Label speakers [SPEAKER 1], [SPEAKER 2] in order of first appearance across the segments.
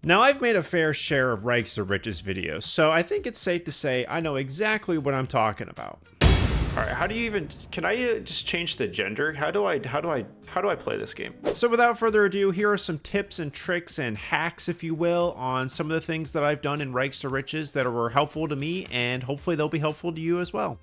[SPEAKER 1] Now, I've made a fair share of Rags to Riches videos, so I think it's safe to say I know exactly what I'm talking about. All right, how do you even, can I just change the gender? How do I play this game? So without further ado, here are some tips and tricks and hacks, if you will, on some of the things that I've done in Rags to Riches that were helpful to me, and hopefully they'll be helpful to you as well.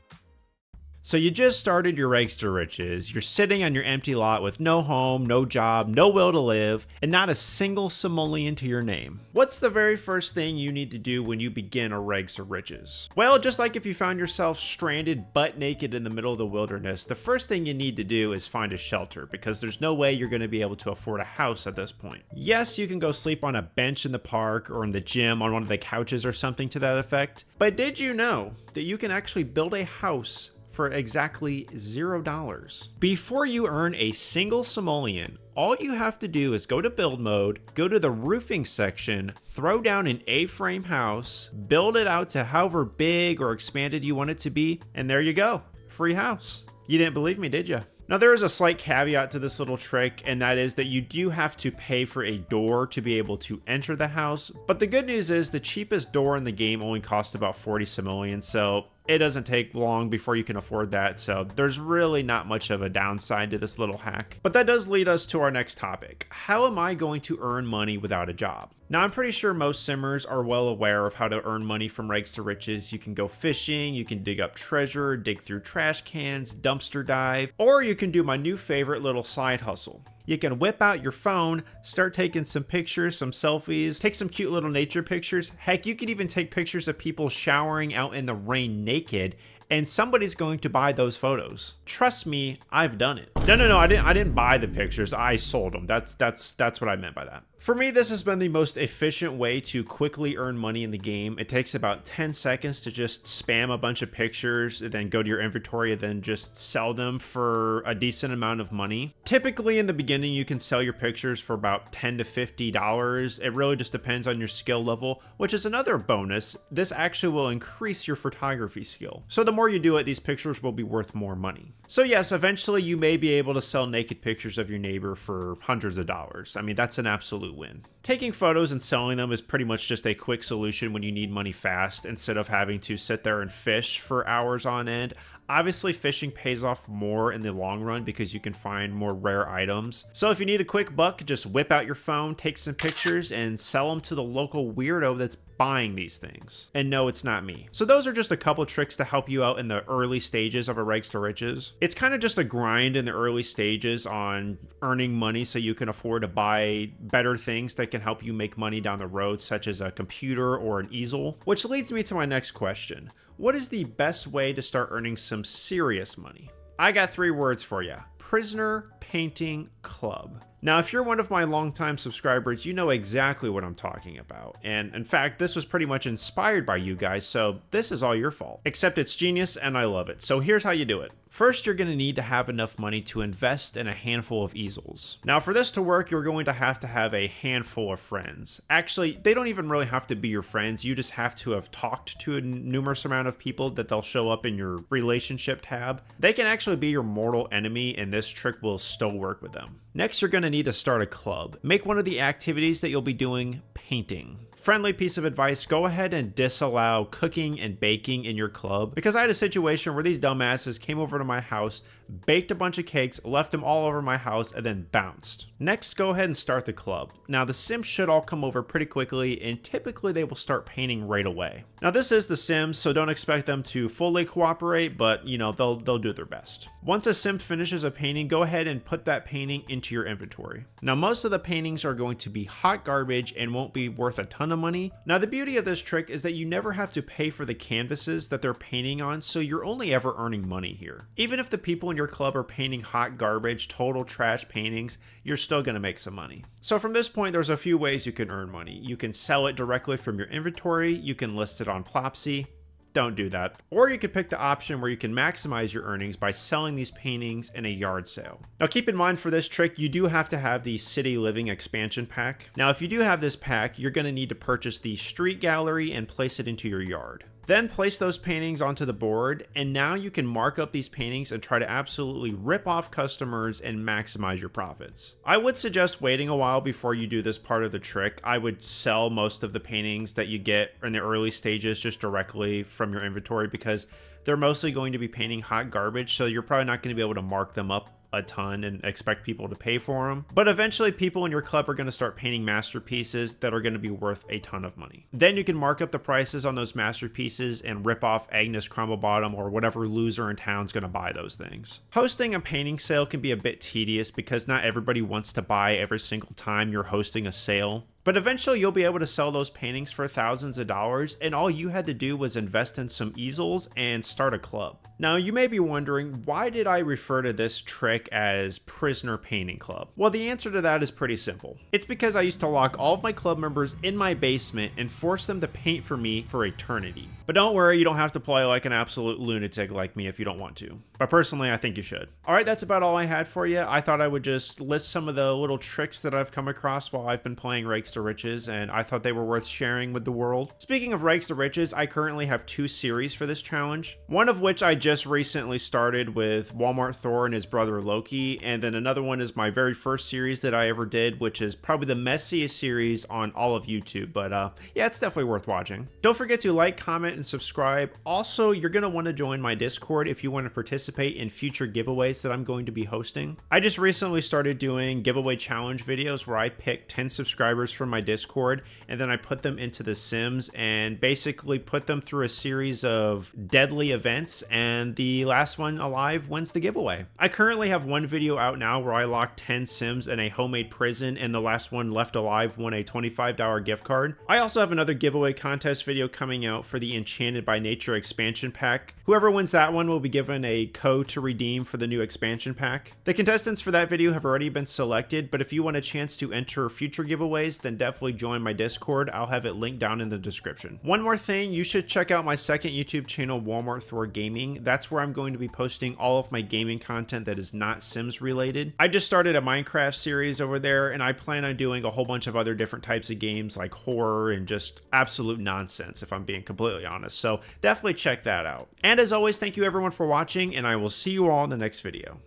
[SPEAKER 1] So you just started your Rags to Riches, you're sitting on your empty lot with no home, no job, no will to live, and not a single simoleon to your name. What's the very first thing you need to do when you begin a Rags to Riches? Well, just like if you found yourself stranded butt naked in the middle of the wilderness, the first thing you need to do is find a shelter, because there's no way you're going to be able to afford a house at this point. Yes, you can go sleep on a bench in the park or in the gym on one of the couches or something to that effect, but did you know that you can actually build a house for exactly $0? Before you earn a single simoleon, all you have to do is go to build mode, go to the roofing section, throw down an A-frame house, build it out to however big or expanded you want it to be, and there you go, free house. You didn't believe me, did you? Now, there is a slight caveat to this little trick, and that is that you do have to pay for a door to be able to enter the house. But the good news is the cheapest door in the game only costs about 40 simoleons, so it doesn't take long before you can afford that, so there's really not much of a downside to this little hack. But that does lead us to our next topic. How am I going to earn money without a job? Now, I'm pretty sure most simmers are well aware of how to earn money from Rags to Riches. You can go fishing, you can dig up treasure, dig through trash cans, dumpster dive, or you can do my new favorite little side hustle. You can whip out your phone, start taking some pictures, some selfies, take some cute little nature pictures. Heck, you can even take pictures of people showering out in the rain naked, and somebody's going to buy those photos. Trust me, I've done it. No, I didn't buy the pictures. I sold them. That's what I meant by that. For me, this has been the most efficient way to quickly earn money in the game. It takes about 10 seconds to just spam a bunch of pictures and then go to your inventory and then just sell them for a decent amount of money. Typically in the beginning, you can sell your pictures for about $10 to $50. It really just depends on your skill level, which is another bonus. This actually will increase your photography skill. So the more you do it, these pictures will be worth more money. So yes, eventually you may be able to sell naked pictures of your neighbor for hundreds of dollars. I mean, that's an absolute win. Taking photos and selling them is pretty much just a quick solution when you need money fast instead of having to sit there and fish for hours on end. Obviously, fishing pays off more in the long run because you can find more rare items. So if you need a quick buck, just whip out your phone, take some pictures, and sell them to the local weirdo that's buying these things. And no, it's not me. So those are just a couple tricks to help you out in the early stages of a Rags to Riches. It's kind of just a grind in the early stages on earning money so you can afford to buy better things that can help you make money down the road, such as a computer or an easel. Which leads me to my next question. What is the best way to start earning some serious money? I got 3 words for you. Prisoner Painting Club. Now, if you're one of my longtime subscribers, you know exactly what I'm talking about. And in fact, this was pretty much inspired by you guys, so this is all your fault. Except it's genius and I love it. So here's how you do it. First, you're going to need to have enough money to invest in a handful of easels. Now, for this to work, you're going to have a handful of friends. Actually, they don't even really have to be your friends. You just have to have talked to a numerous amount of people that they'll show up in your relationship tab. They can actually be your mortal enemy, and this trick will still work with them. Next, you're going to need to start a club. Make one of the activities that you'll be doing painting. Friendly piece of advice, go ahead and disallow cooking and baking in your club, because I had a situation where these dumbasses came over to my house, baked a bunch of cakes, left them all over my house, and then bounced. Next, go ahead and start the club. Now, the Sims should all come over pretty quickly, and typically they will start painting right away. Now, this is the Sims, so don't expect them to fully cooperate, but you know, they'll do their best. Once a Sim finishes a painting, go ahead and put that painting into your inventory. Now, most of the paintings are going to be hot garbage and won't be worth a ton of money. Now, the beauty of this trick is that you never have to pay for the canvases that they're painting on, so you're only ever earning money here. Even if the people in your club are painting hot garbage, total trash paintings, you're still going to make some money. So from this point, there's a few ways you can earn money. You can sell it directly from your inventory, you can list it on Plopsy. Don't do that. Or you could pick the option where you can maximize your earnings by selling these paintings in a yard sale. Now keep in mind, for this trick, you do have to have the City Living expansion pack. Now if you do have this pack, you're going to need to purchase the street gallery and place it into your yard. Then place those paintings onto the board, and now you can mark up these paintings and try to absolutely rip off customers and maximize your profits. I would suggest waiting a while before you do this part of the trick. I would sell most of the paintings that you get in the early stages just directly from your inventory, because they're mostly going to be painting hot garbage, so you're probably not going to be able to mark them up a ton and expect people to pay for them. But eventually people in your club are going to start painting masterpieces that are going to be worth a ton of money. Then you can mark up the prices on those masterpieces and rip off Agnes Crumblebottom or whatever loser in town's going to buy those things. Hosting a painting sale can be a bit tedious because not everybody wants to buy every single time you're hosting a sale. But eventually you'll be able to sell those paintings for thousands of dollars, and all you had to do was invest in some easels and start a club. Now you may be wondering, why did I refer to this trick as Prisoner Painting Club? Well, the answer to that is pretty simple. It's because I used to lock all of my club members in my basement and force them to paint for me for eternity. But don't worry, you don't have to play like an absolute lunatic like me if you don't want to. But personally, I think you should. Alright, that's about all I had for you. I thought I would just list some of the little tricks that I've come across while I've been playing Rakes to Riches, and I thought they were worth sharing with the world. Speaking of Rakes to Riches, I currently have 2 series for this challenge. One of which I just recently started with Walmart Thor and his brother Loki, and then another one is my very first series that I ever did, which is probably the messiest series on all of YouTube, but yeah, it's definitely worth watching. Don't forget to like, comment, and subscribe. Also, you're going to want to join my Discord if you want to participate in future giveaways that I'm going to be hosting. I just recently started doing giveaway challenge videos where I pick 10 subscribers from my Discord, and then I put them into The Sims and basically put them through a series of deadly events, and the last one alive wins the giveaway. I currently have one video out now where I locked 10 Sims in a homemade prison, and the last one left alive won a $25 gift card. I also have another giveaway contest video coming out for the Enchanted by Nature expansion pack. Whoever wins that one will be given a code to redeem for the new expansion pack. The contestants for that video have already been selected, but if you want a chance to enter future giveaways, then definitely join my Discord. I'll have it linked down in the description. One more thing, you should check out my second YouTube channel, Walmart Thor Gaming. That's where I'm going to be posting all of my gaming content that is not Sims related. I just started a Minecraft series over there, and I plan on doing a whole bunch of other different types of games like horror and just absolute nonsense, if I'm being completely honest. So definitely check that out. And as always, thank you everyone for watching, and I will see you all in the next video.